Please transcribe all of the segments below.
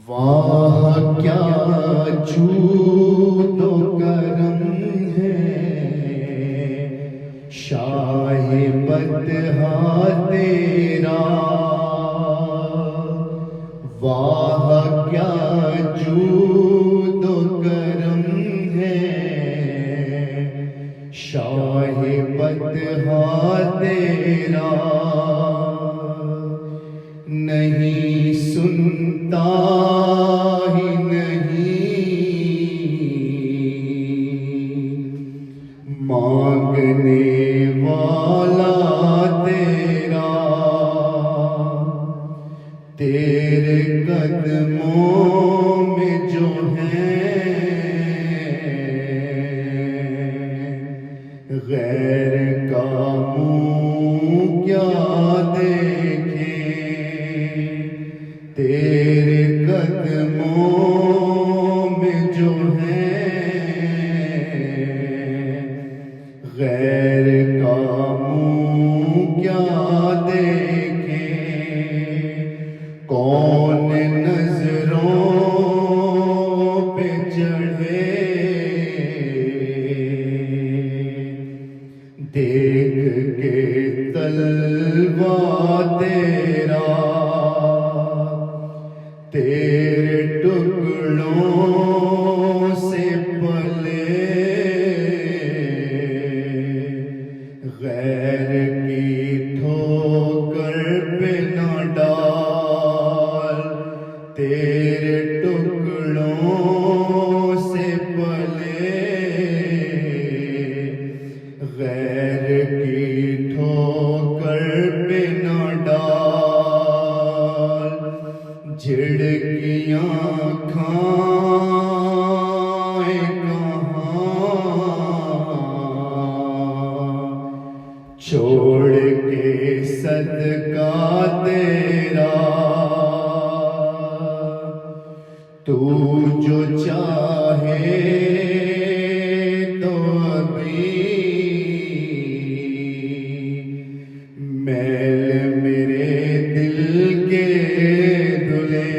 واہ کیا جود و کرم ہے، شاہ بدہا تیرا۔ واہ کیا جود و کرم ہے، شاہ بدہا تیرا۔ نہیں سنتا ہی نہیں مانگنے والا تیرا، تیرے قدموں میں جو ہے غیر کا منہ کیا دیکھے، تیرے قدموں میں جو ہے غیر کا منہ کیا دیکھے۔ کون نظروں پہ چڑھے دیکھ کے تلوا تیرا، تیرے ٹکڑوں سے پلے غیر کی ٹھوکر پہ نہ ڈال، تیرے ٹکڑوں سے پلے غیر کی ٹھوکر پہ نہ ڈال۔ جھڑکیاں کھائیں کہاں چھوڑ کے صدقہ تیرا، تو جو چاہے تو ابھی میل میرے دل کے دھلے،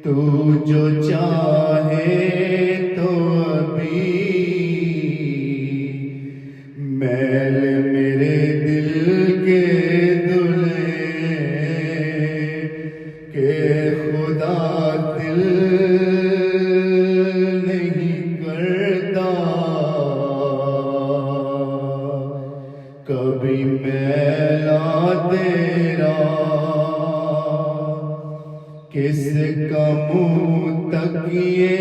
تو جو چاہے تو ابھی میل میرے دل کے دھلے، کہ خدا دل نہیں کرتا کبھی میلا تیرا۔ کس کا منہ تکیے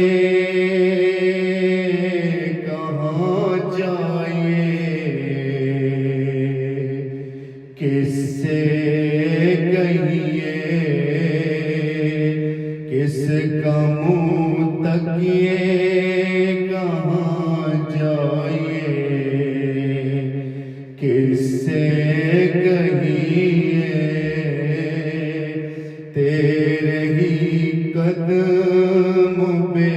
کہاں جائے، کس سے کہیے کس کا منہ تکیے کہاں جائے، کس سے کہیے تیرے ہی قدم پہ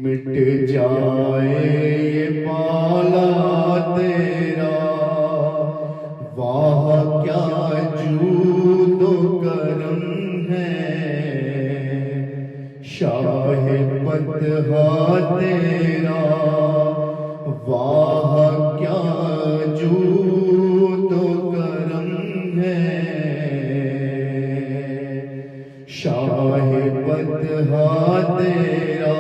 مٹ جائے یہ پالا تیرا۔ واہ کیا جود و کرم ہے، شاہ بدہا تیرا۔ واہ کیا جود و کرم ہے، شاہ بدہا تیرا۔